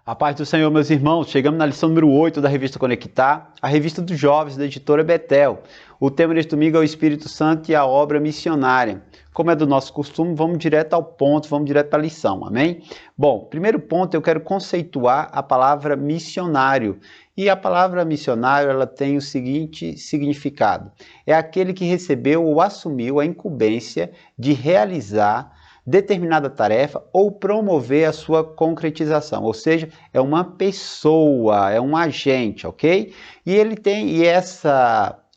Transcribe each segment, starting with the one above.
A paz do Senhor, meus irmãos, chegamos na lição número 8 da revista Conectar, a revista dos jovens da editora Betel. O tema deste domingo é o Espírito Santo e a obra missionária. Como é do nosso costume, vamos direto ao ponto, vamos direto para a lição, amém? Bom, primeiro ponto, eu quero conceituar a palavra missionário. E a palavra missionário, ela tem o seguinte significado. É aquele que recebeu ou assumiu a incumbência de realizar determinada tarefa ou promover a sua concretização, ou seja, é uma pessoa, é um agente, ok? E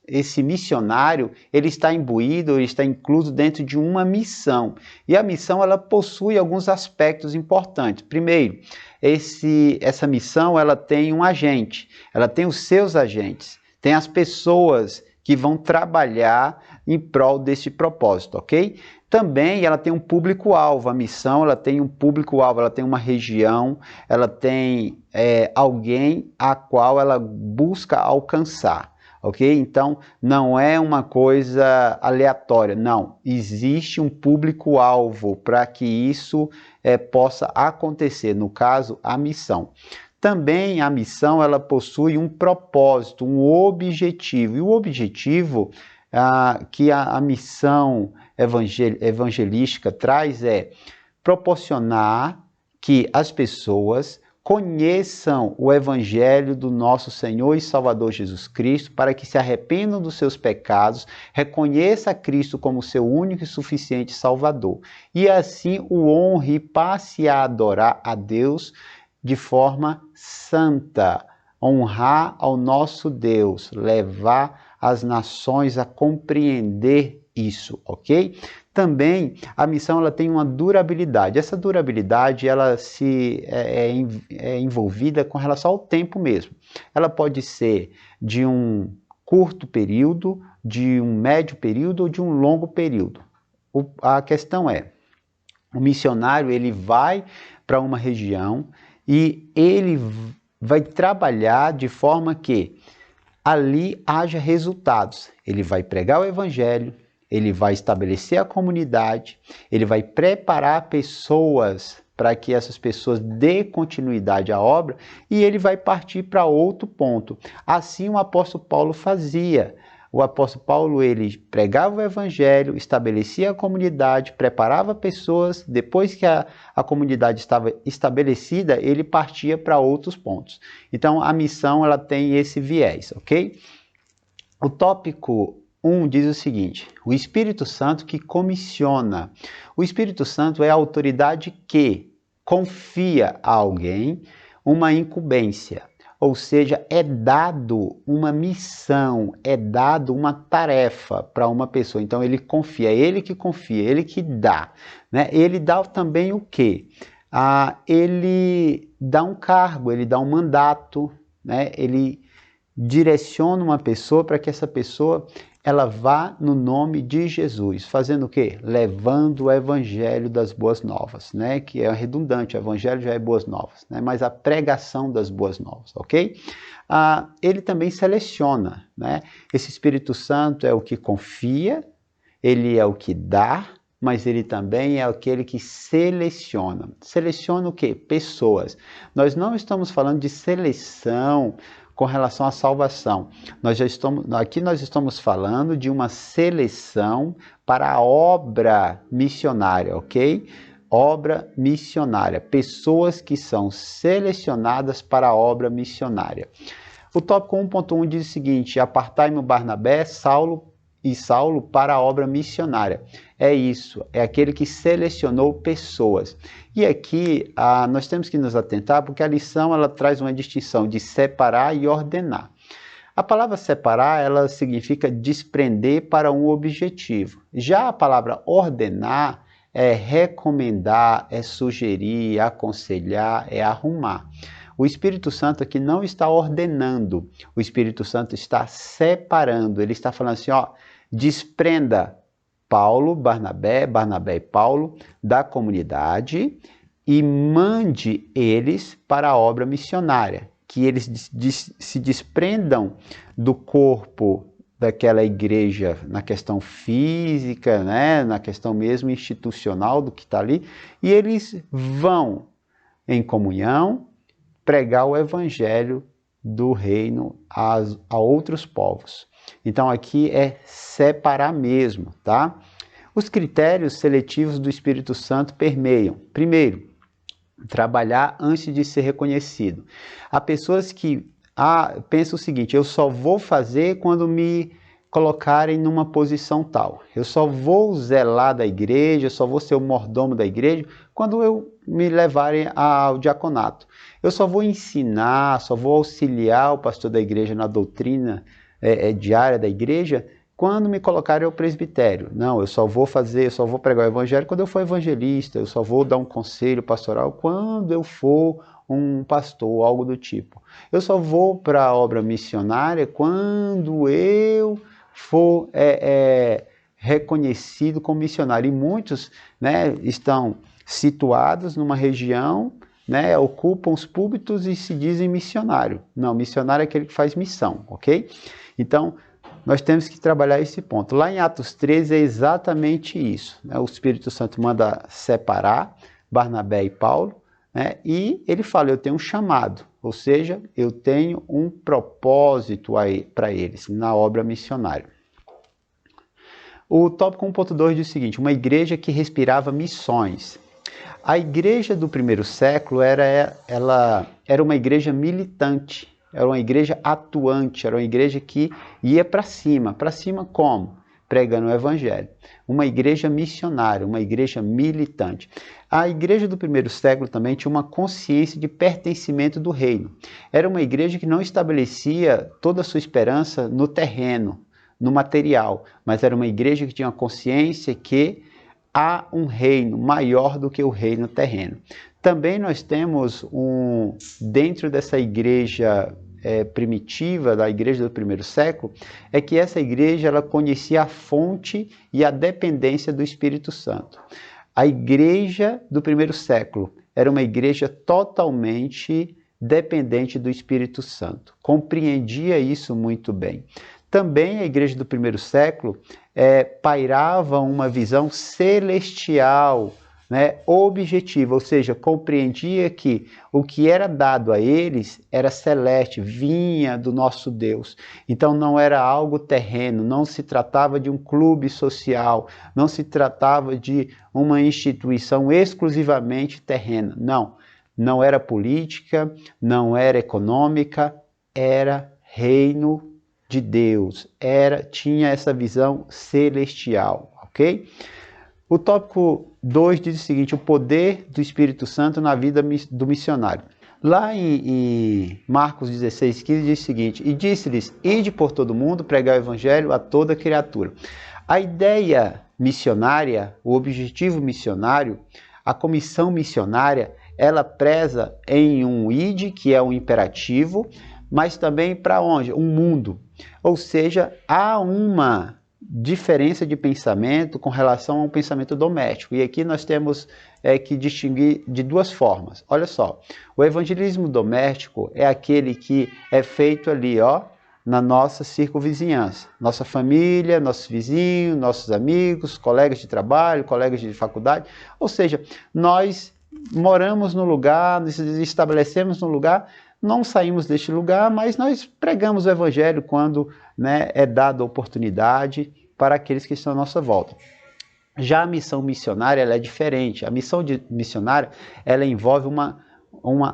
esse missionário, ele está imbuído, ele está incluso dentro de uma missão. E a missão, ela possui alguns aspectos importantes. Primeiro, essa missão, ela tem um agente, ela tem os seus agentes, tem as pessoas que vão trabalhar em prol desse propósito, ok? Também ela tem um público-alvo, a missão ela tem um público-alvo, ela tem uma região, ela tem alguém a qual ela busca alcançar, ok? Então, não é uma coisa aleatória, não. Existe um público-alvo para que isso possa acontecer, no caso, a missão. Também a missão ela possui um propósito, um objetivo, e o objetivo que a missão evangelística traz é proporcionar que as pessoas conheçam o evangelho do nosso Senhor e Salvador Jesus Cristo, para que se arrependam dos seus pecados, reconheça Cristo como seu único e suficiente Salvador, e assim o honre e passe a adorar a Deus de forma santa, honrar ao nosso Deus, levar as nações a compreender isso, ok? Também a missão ela tem uma durabilidade. Essa durabilidade ela é envolvida com relação ao tempo mesmo. Ela pode ser de um curto período, de um médio período ou de um longo período. A questão é, o missionário ele vai para uma região e ele vai trabalhar de forma que ali haja resultados. Ele vai pregar o evangelho, ele vai estabelecer a comunidade, ele vai preparar pessoas para que essas pessoas dê continuidade à obra e ele vai partir para outro ponto. Assim o apóstolo Paulo fazia. O apóstolo Paulo, ele pregava o evangelho, estabelecia a comunidade, preparava pessoas, depois que a comunidade estava estabelecida, ele partia para outros pontos. Então, a missão, ela tem esse viés, ok? O tópico 1 diz o seguinte, o Espírito Santo que comissiona. O Espírito Santo é a autoridade que confia a alguém uma incumbência. Ou seja, é dado uma missão, é dado uma tarefa para uma pessoa. Então, ele confia, é ele que confia, ele que dá. Né? Ele dá também o quê? Ele dá um cargo, ele dá um mandato, né? Ele direciona uma pessoa para que essa pessoa ela vá no nome de Jesus, fazendo o quê? Levando o evangelho das boas novas, né? Que é redundante, o evangelho já é boas novas, né? Mas a pregação das boas novas, ok? Ele também seleciona, né? Esse Espírito Santo é o que confia, ele é o que dá, mas ele também é aquele que seleciona. Seleciona o quê? Pessoas. Nós não estamos falando de seleção com relação à salvação. Aqui nós estamos falando de uma seleção para a obra missionária, ok? Obra missionária. Pessoas que são selecionadas para a obra missionária. O tópico 1.1 diz o seguinte, apartai-me Barnabé, Saulo para a obra missionária. É isso, é aquele que selecionou pessoas. E aqui nós temos que nos atentar porque a lição ela traz uma distinção de separar e ordenar. A palavra separar ela significa desprender para um objetivo. Já a palavra ordenar é recomendar, é sugerir, é aconselhar, é arrumar. O Espírito Santo aqui não está ordenando, o Espírito Santo está separando, ele está falando assim, desprenda Paulo, Barnabé e Paulo da comunidade e mande eles para a obra missionária, que eles se desprendam do corpo daquela igreja na questão física, né, na questão mesmo institucional do que está ali, e eles vão em comunhão, pregar o evangelho do reino a outros povos. Então aqui é separar mesmo, tá? Os critérios seletivos do Espírito Santo permeiam, primeiro, trabalhar antes de ser reconhecido. Há pessoas que pensam o seguinte: eu só vou fazer quando me colocarem numa posição tal. Eu só vou zelar da igreja, só vou ser o mordomo da igreja quando eu me levarem ao diaconato. Eu só vou ensinar, só vou auxiliar o pastor da igreja na doutrina diária da igreja quando me colocarem ao presbitério. Não, eu só vou pregar o evangelho quando eu for evangelista, eu só vou dar um conselho pastoral quando eu for um pastor, algo do tipo. Eu só vou para a obra missionária quando eu for reconhecido como missionário. E muitos, né, estão situados numa região, né, ocupam os púlpitos e se dizem missionário. Não, missionário é aquele que faz missão, ok? Então, nós temos que trabalhar esse ponto. Lá em Atos 13 é exatamente isso, né? O Espírito Santo manda separar Barnabé e Paulo, né? E ele fala: eu tenho um chamado, ou seja, eu tenho um propósito para eles na obra missionária. O tópico 1.2 diz o seguinte: uma igreja que respirava missões. A igreja do primeiro século era uma igreja militante, era uma igreja atuante, era uma igreja que ia para cima como? Pregando o evangelho. Uma igreja missionária, uma igreja militante. A igreja do primeiro século também tinha uma consciência de pertencimento do reino. Era uma igreja que não estabelecia toda a sua esperança no terreno, no material, mas era uma igreja que tinha a consciência que há um reino maior do que o reino terreno. Também nós temos dentro dessa igreja primitiva, da igreja do primeiro século, é que essa igreja ela conhecia a fonte e a dependência do Espírito Santo. A igreja do primeiro século era uma igreja totalmente dependente do Espírito Santo, compreendia isso muito bem. Também a igreja do primeiro século pairava uma visão celestial, né, objetiva, ou seja, compreendia que o que era dado a eles era celeste, vinha do nosso Deus. Então não era algo terreno, não se tratava de um clube social, não se tratava de uma instituição exclusivamente terrena. Não era política, não era econômica, era reino de Deus, tinha essa visão celestial, ok? O tópico 2 diz o seguinte: o poder do Espírito Santo na vida do missionário. Lá em Marcos 16,15 diz o seguinte: e disse-lhes: ide por todo mundo, pregar o evangelho a toda criatura. A ideia missionária, o objetivo missionário, a comissão missionária, ela preza em um ide, que é um imperativo, mas também para onde? Um mundo. Ou seja, há uma diferença de pensamento com relação ao pensamento doméstico. E aqui nós temos que distinguir de duas formas. Olha só, o evangelismo doméstico é aquele que é feito ali, na nossa circunvizinhança. Nossa família, nossos vizinhos, nossos amigos, colegas de trabalho, colegas de faculdade. Ou seja, nós moramos no lugar, nos estabelecemos no lugar, não saímos deste lugar, mas nós pregamos o evangelho quando, né, é dada a oportunidade para aqueles que estão à nossa volta. Já a missão missionária ela é diferente. A missão missionária ela envolve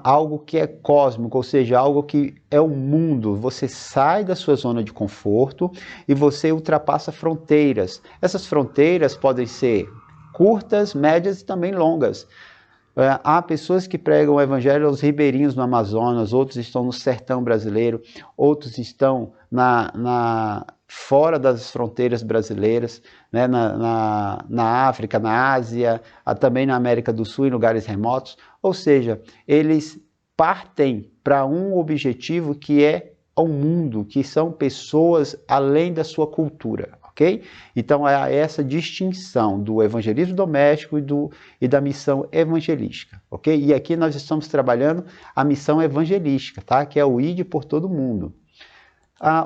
algo que é cósmico, ou seja, algo que é o mundo. Você sai da sua zona de conforto e você ultrapassa fronteiras. Essas fronteiras podem ser curtas, médias e também longas. Há pessoas que pregam o evangelho aos ribeirinhos no Amazonas, outros estão no sertão brasileiro, outros estão fora das fronteiras brasileiras, né, na África, na Ásia, também na América do Sul, em lugares remotos. Ou seja, eles partem para um objetivo que é o mundo, que são pessoas além da sua cultura. Okay? Então, há essa distinção do evangelismo doméstico e da missão evangelística. Okay? E aqui nós estamos trabalhando a missão evangelística, tá? Que é o ide por todo mundo.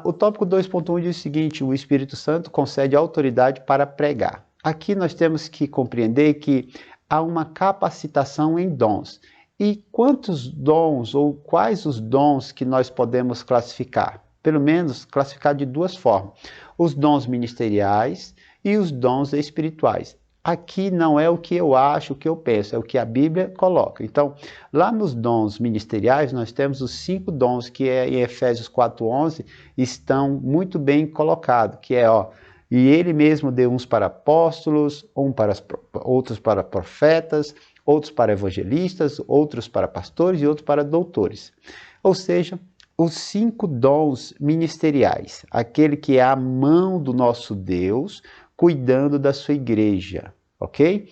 O tópico 2.1 diz o seguinte: o Espírito Santo concede autoridade para pregar. Aqui nós temos que compreender que há uma capacitação em dons. E quantos dons ou quais os dons que nós podemos classificar? Pelo menos classificar de duas formas: os dons ministeriais e os dons espirituais. Aqui não é o que eu acho, o que eu penso, é o que a Bíblia coloca. Então, lá nos dons ministeriais, nós temos os 5 dons que em Efésios 4:11 estão muito bem colocados, que é, e ele mesmo deu uns para apóstolos, outros para profetas, outros para evangelistas, outros para pastores e outros para doutores. Ou seja, os 5 dons ministeriais, aquele que é a mão do nosso Deus cuidando da sua igreja, ok?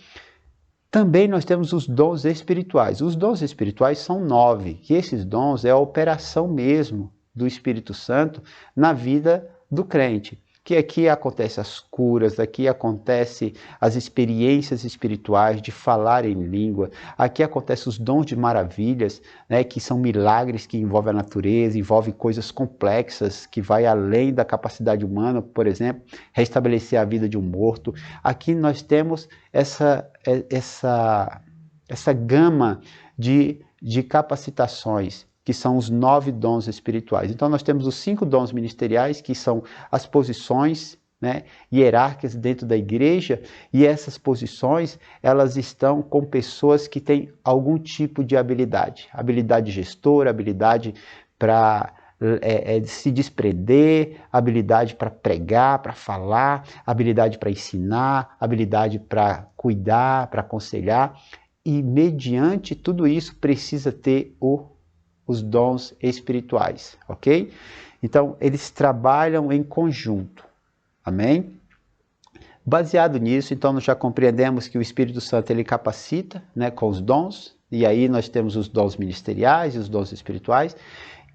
Também nós temos os dons espirituais. Os dons espirituais são 9, e esses dons é a operação mesmo do Espírito Santo na vida do crente. Que aqui acontece as curas, aqui acontece as experiências espirituais de falar em língua, aqui acontece os dons de maravilhas, né, que são milagres que envolvem a natureza, envolvem coisas complexas, que vai além da capacidade humana, por exemplo, restabelecer a vida de um morto. Aqui nós temos essa gama de capacitações, que são os 9 dons espirituais. Então nós temos os 5 dons ministeriais, que são as posições, né, hierárquicas dentro da igreja, e essas posições, elas estão com pessoas que têm algum tipo de habilidade gestora, habilidade para se desprender, habilidade para pregar, para falar, habilidade para ensinar, habilidade para cuidar, para aconselhar, e mediante tudo isso precisa ter os dons espirituais, ok? Então, eles trabalham em conjunto, amém? Baseado nisso, então, nós já compreendemos que o Espírito Santo, ele capacita, né, com os dons, e aí nós temos os dons ministeriais e os dons espirituais,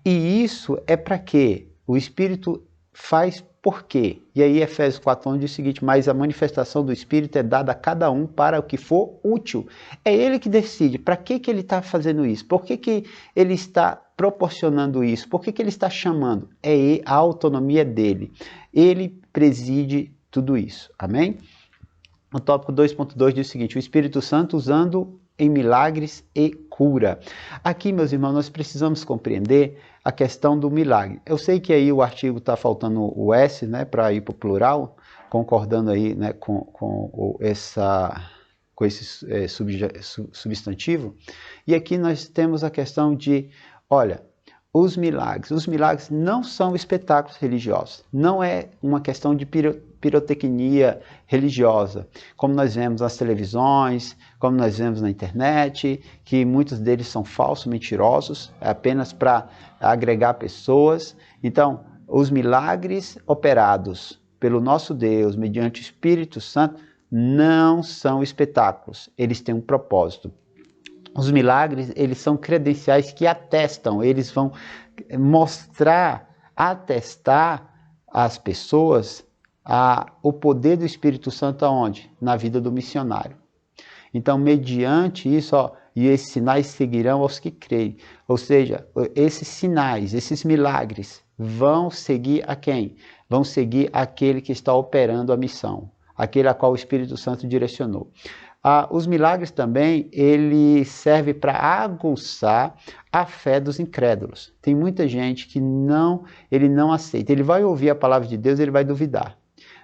e isso é para quê? O Espírito faz por quê? E aí Efésios 4:1 diz o seguinte: mas a manifestação do Espírito é dada a cada um para o que for útil. É ele que decide para que ele está fazendo isso, por que ele está proporcionando isso, por que ele está chamando. É a autonomia dele, ele preside tudo isso, amém? O tópico 2.2 diz o seguinte: o Espírito Santo usando em milagres e cura. Aqui, meus irmãos, nós precisamos compreender a questão do milagre. Eu sei que aí o artigo está faltando o S, né, para ir para o plural, concordando aí, né, com esse substantivo. E aqui nós temos a questão de, olha, os milagres não são espetáculos religiosos, não é uma questão de pirotecnia religiosa, como nós vemos nas televisões, como nós vemos na internet, que muitos deles são falsos, mentirosos, é apenas para agregar pessoas. Então, os milagres operados pelo nosso Deus, mediante o Espírito Santo, não são espetáculos, eles têm um propósito. Os milagres, eles são credenciais que atestam, eles vão mostrar, atestar às pessoas o poder do Espírito Santo aonde? Na vida do missionário. Então, mediante isso, e esses sinais seguirão aos que creem. Ou seja, esses sinais, esses milagres vão seguir a quem? Vão seguir aquele que está operando a missão, aquele a qual o Espírito Santo direcionou. Os milagres também, ele serve para aguçar a fé dos incrédulos. Tem muita gente que ele não aceita. Ele vai ouvir a palavra de Deus, ele vai duvidar.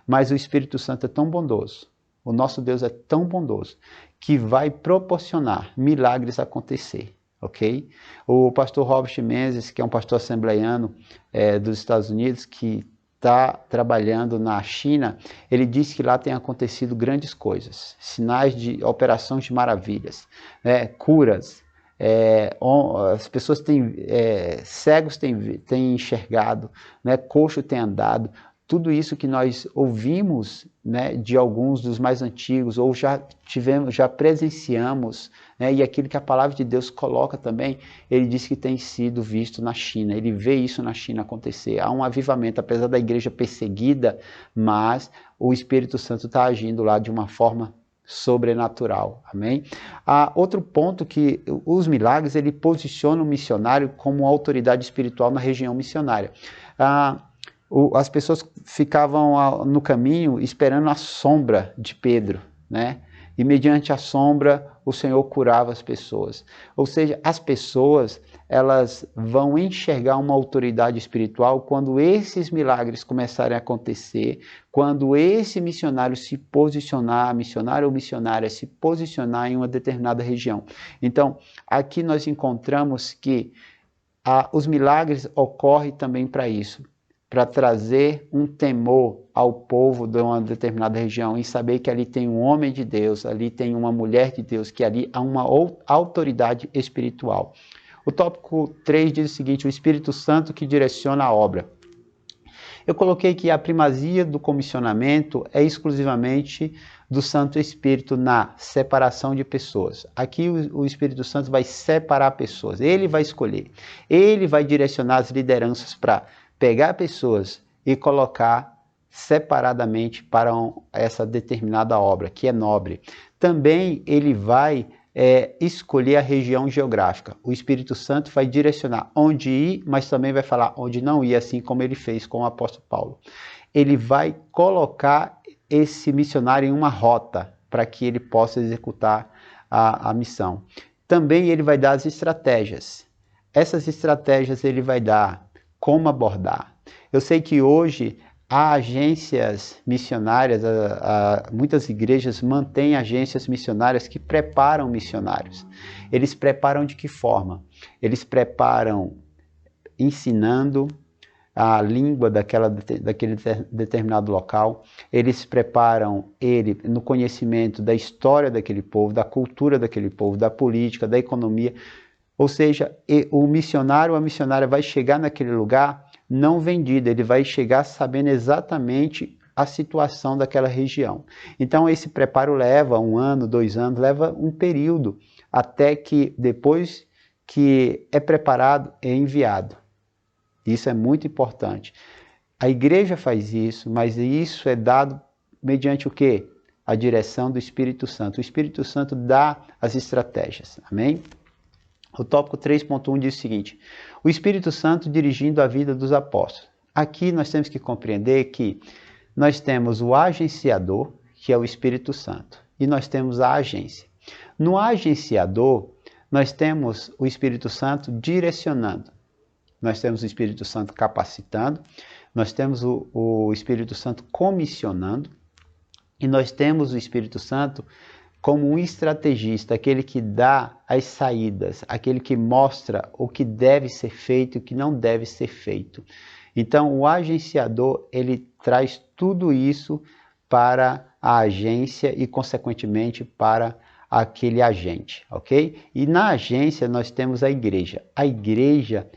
Mas o Espírito Santo é tão bondoso, o nosso Deus é tão bondoso, que vai proporcionar milagres acontecer, ok? O pastor Robert Menzies, que é um pastor assembleiano dos Estados Unidos, que está trabalhando na China, ele disse que lá tem acontecido grandes coisas, sinais de operações de maravilhas, curas, as pessoas cegos têm enxergado, coxo tem andado. Tudo isso que nós ouvimos, né, de alguns dos mais antigos, ou já presenciamos, né, e aquilo que a palavra de Deus coloca também, ele diz que tem sido visto na China, ele vê isso na China acontecer. Há um avivamento, apesar da igreja perseguida, mas o Espírito Santo está agindo lá de uma forma sobrenatural, amém? Outro ponto que os milagres, ele posiciona o missionário como autoridade espiritual na região missionária. As pessoas ficavam no caminho esperando a sombra de Pedro, né? e mediante a sombra o Senhor curava as pessoas. Ou seja, as pessoas, elas vão enxergar uma autoridade espiritual quando esses milagres começarem a acontecer, quando esse missionário se posicionar, missionário ou missionária se posicionar em uma determinada região. Então, aqui nós encontramos que os milagres ocorrem também para isso, para trazer um temor ao povo de uma determinada região e saber que ali tem um homem de Deus, ali tem uma mulher de Deus, que ali há uma autoridade espiritual. O tópico 3 diz o seguinte: o Espírito Santo que direciona a obra. Eu coloquei que a primazia do comissionamento é exclusivamente do Santo Espírito na separação de pessoas. Aqui o Espírito Santo vai separar pessoas, ele vai escolher, ele vai direcionar as lideranças para pegar pessoas e colocar separadamente para essa determinada obra, que é nobre. Também ele vai escolher a região geográfica. O Espírito Santo vai direcionar onde ir, mas também vai falar onde não ir, assim como ele fez com o apóstolo Paulo. Ele vai colocar esse missionário em uma rota para que ele possa executar a missão. Também ele vai dar as estratégias. Essas estratégias ele vai dar como abordar. Eu sei que hoje há agências missionárias, muitas igrejas mantêm agências missionárias que preparam missionários. Eles preparam de que forma? Eles preparam ensinando a língua daquele determinado local, eles preparam ele no conhecimento da história daquele povo, da cultura daquele povo, da política, da economia. Ou seja, o missionário ou a missionária vai chegar naquele lugar não vendido, ele vai chegar sabendo exatamente a situação daquela região. Então esse preparo leva 1 ano, 2 anos, leva um período, até que depois que é preparado, é enviado. Isso é muito importante. A igreja faz isso, mas isso é dado mediante o quê? A direção do Espírito Santo. O Espírito Santo dá as estratégias. Amém? O tópico 3.1 diz o seguinte: o Espírito Santo dirigindo a vida dos apóstolos. Aqui nós temos que compreender que nós temos o agenciador, que é o Espírito Santo, e nós temos a agência. No agenciador, nós temos o Espírito Santo direcionando, nós temos o Espírito Santo capacitando, nós temos o Espírito Santo comissionando, e nós temos o Espírito Santo como um estrategista, aquele que dá as saídas, aquele que mostra o que deve ser feito e o que não deve ser feito. Então, o agenciador, ele traz tudo isso para a agência e, consequentemente, para aquele agente, ok? E na agência nós temos a igreja. A igreja,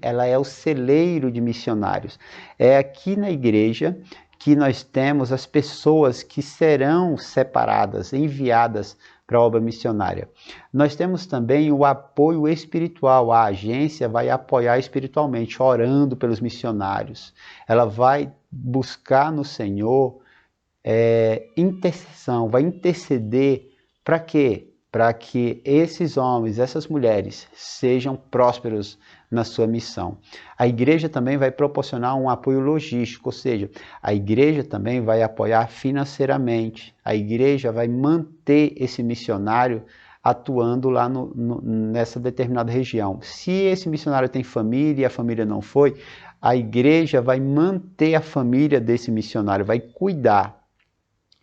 ela é o celeiro de missionários. É aqui na igreja que nós temos as pessoas que serão separadas, enviadas para a obra missionária. Nós temos também o apoio espiritual. A agência vai apoiar espiritualmente, orando pelos missionários. Ela vai buscar no Senhor intercessão, vai interceder para quê? Para que esses homens, essas mulheres, sejam prósperos na sua missão. A igreja também vai proporcionar um apoio logístico, ou seja, a igreja também vai apoiar financeiramente, a igreja vai manter esse missionário atuando lá nessa determinada região. Se esse missionário tem família e a família não foi, a igreja vai manter a família desse missionário, vai cuidar.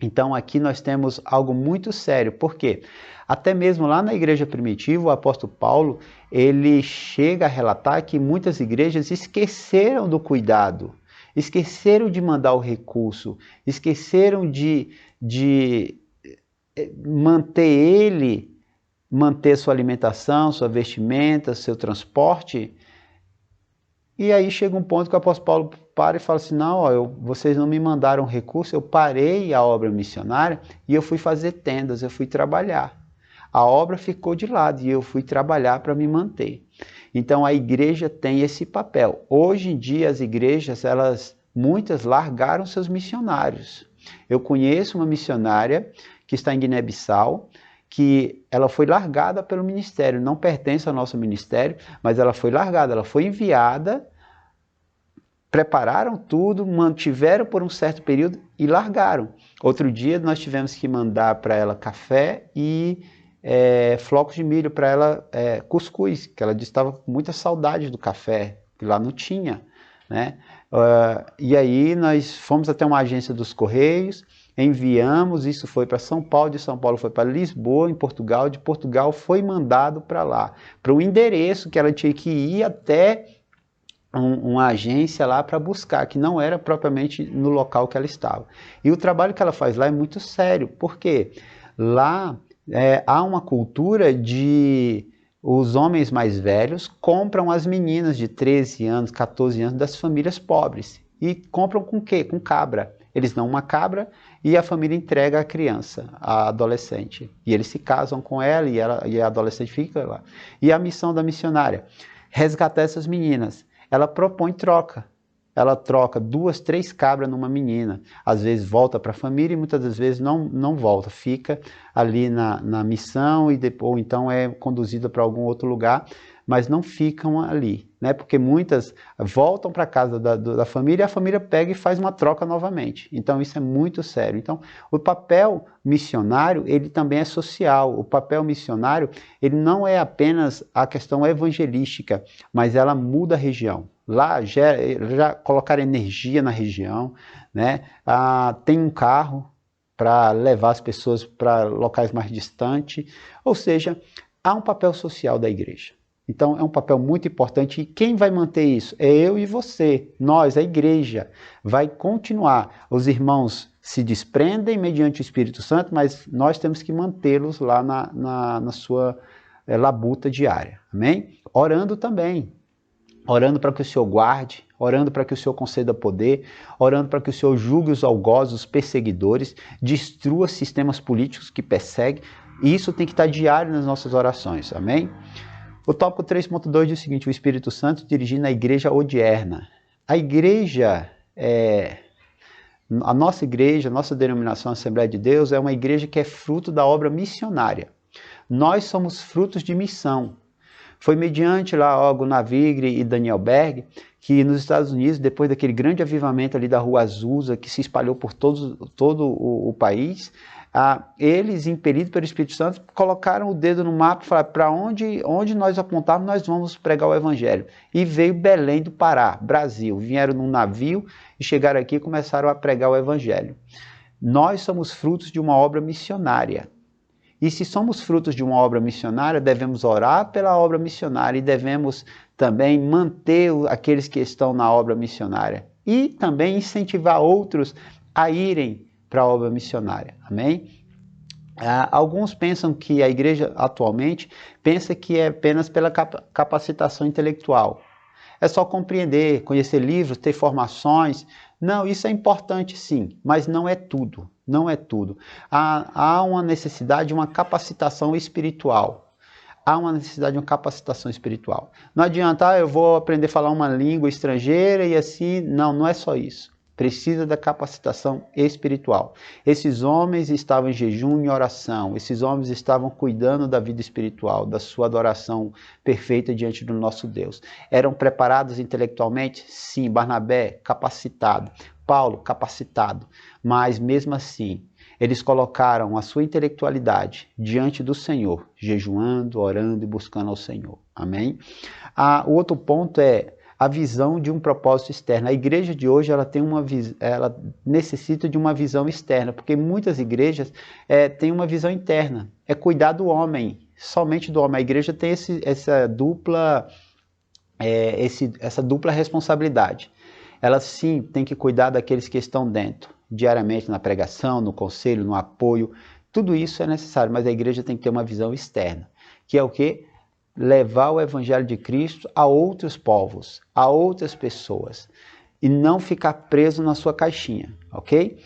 Então aqui nós temos algo muito sério, por quê? Até mesmo lá na igreja primitiva, o apóstolo Paulo, ele chega a relatar que muitas igrejas esqueceram do cuidado, esqueceram de mandar o recurso, esqueceram de manter sua alimentação, sua vestimenta, seu transporte. E aí chega um ponto que o apóstolo Paulo para e fala assim, não, vocês não me mandaram recurso, eu parei a obra missionária e eu fui fazer tendas, eu fui trabalhar. A obra ficou de lado e eu fui trabalhar para me manter. Então a igreja tem esse papel. Hoje em dia as igrejas, muitas largaram seus missionários. Eu conheço uma missionária que está em Guiné-Bissau, que ela foi largada pelo ministério, não pertence ao nosso ministério, mas ela foi largada, ela foi enviada prepararam tudo, mantiveram por um certo período e largaram. Outro dia nós tivemos que mandar para ela café e flocos de milho para ela, cuscuz, que ela disse que estava com muita saudade do café, que lá não tinha, né? E aí nós fomos até uma agência dos Correios, enviamos, isso foi para São Paulo, de São Paulo foi para Lisboa, em Portugal, de Portugal foi mandado para lá, para o endereço que ela tinha que ir até uma agência lá para buscar, que não era propriamente no local que ela estava. E o trabalho que ela faz lá é muito sério, porque lá há uma cultura de os homens mais velhos compram as meninas de 13 anos, 14 anos das famílias pobres. E compram com o quê? Com cabra. Eles dão uma cabra e a família entrega a criança, a adolescente. E eles se casam com ela e a adolescente fica lá. E a missão da missionária? Resgatar essas meninas. Ela propõe troca. Ela troca 2, 3 cabras numa menina. Às vezes volta para a família e muitas das vezes não volta. Fica ali na missão ou então é conduzida para algum outro lugar, mas não ficam ali, né? Porque muitas voltam para a casa da família e a família pega e faz uma troca novamente. Então isso é muito sério. Então o papel missionário, ele também é social. O papel missionário, ele não é apenas a questão evangelística, mas ela muda a região. Lá já colocaram energia na região, né? Tem um carro para levar as pessoas para locais mais distantes, ou seja, há um papel social da igreja. Então é um papel muito importante e quem vai manter isso? É eu e você, nós, a igreja, vai continuar. Os irmãos se desprendem mediante o Espírito Santo, mas nós temos que mantê-los lá na sua labuta diária, amém? Orando também. Orando para que o Senhor guarde, orando para que o Senhor conceda poder, orando para que o Senhor julgue os algozes, os perseguidores, destrua sistemas políticos que perseguem, e isso tem que estar diário nas nossas orações, amém? O tópico 3.2 diz o seguinte: o Espírito Santo dirigindo a igreja odierna. A igreja, a nossa denominação Assembleia de Deus, é uma igreja que é fruto da obra missionária. Nós somos frutos de missão. Foi mediante lá Gunnar Vigre e Daniel Berg que nos Estados Unidos, depois daquele grande avivamento ali da Rua Azusa, que se espalhou por todo o país, eles, impelidos pelo Espírito Santo, colocaram o dedo no mapa e falaram: para onde nós apontarmos, nós vamos pregar o Evangelho. E veio Belém do Pará, Brasil. Vieram num navio e chegaram aqui e começaram a pregar o Evangelho. Nós somos frutos de uma obra missionária. E se somos frutos de uma obra missionária, devemos orar pela obra missionária e devemos também manter aqueles que estão na obra missionária. E também incentivar outros a irem para a obra missionária. Amém? Alguns pensam que a igreja atualmente pensa que é apenas pela capacitação intelectual. É só compreender, conhecer livros, ter formações. Não, isso é importante sim, mas não é tudo. Não é tudo. Há uma necessidade de uma capacitação espiritual. Há uma necessidade de uma capacitação espiritual. Não adianta, eu vou aprender a falar uma língua estrangeira e assim. Não é só isso. Precisa da capacitação espiritual. Esses homens estavam em jejum e oração. Esses homens estavam cuidando da vida espiritual, da sua adoração perfeita diante do nosso Deus. Eram preparados intelectualmente? Sim. Barnabé, capacitado. Paulo, capacitado. Mas mesmo assim, eles colocaram a sua intelectualidade diante do Senhor, jejuando, orando e buscando ao Senhor. Amém? O outro ponto é a visão de um propósito externo. A igreja de hoje ela necessita de uma visão externa, porque muitas igrejas têm uma visão interna. É cuidar do homem, somente do homem. A igreja tem essa dupla responsabilidade. Ela sim tem que cuidar daqueles que estão dentro, diariamente na pregação, no conselho, no apoio. Tudo isso é necessário, mas a igreja tem que ter uma visão externa, que é o quê? Levar o Evangelho de Cristo a outros povos, a outras pessoas, e não ficar preso na sua caixinha, ok?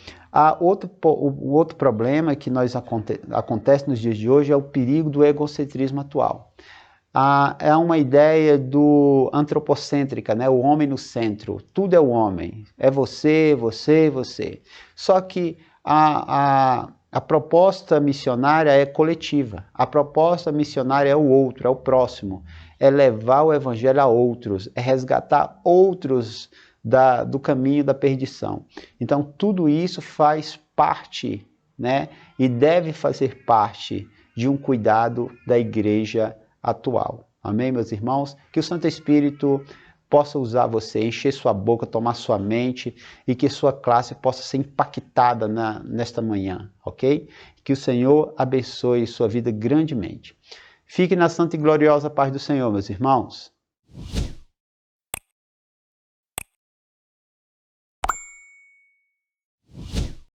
O outro problema que acontece nos dias de hoje é o perigo do egocentrismo atual. É uma ideia antropocêntrica, né? O homem no centro, tudo é o homem, é você, você, você. Só que a proposta missionária é coletiva, a proposta missionária é o outro, é o próximo, é levar o Evangelho a outros, é resgatar outros do caminho da perdição. Então, tudo isso faz parte, né, e deve fazer parte de um cuidado da igreja atual. Amém, meus irmãos? Que o Santo Espírito possa usar você, encher sua boca, tomar sua mente e que sua classe possa ser impactada nesta manhã, ok? Que o Senhor abençoe sua vida grandemente. Fique na santa e gloriosa paz do Senhor, meus irmãos.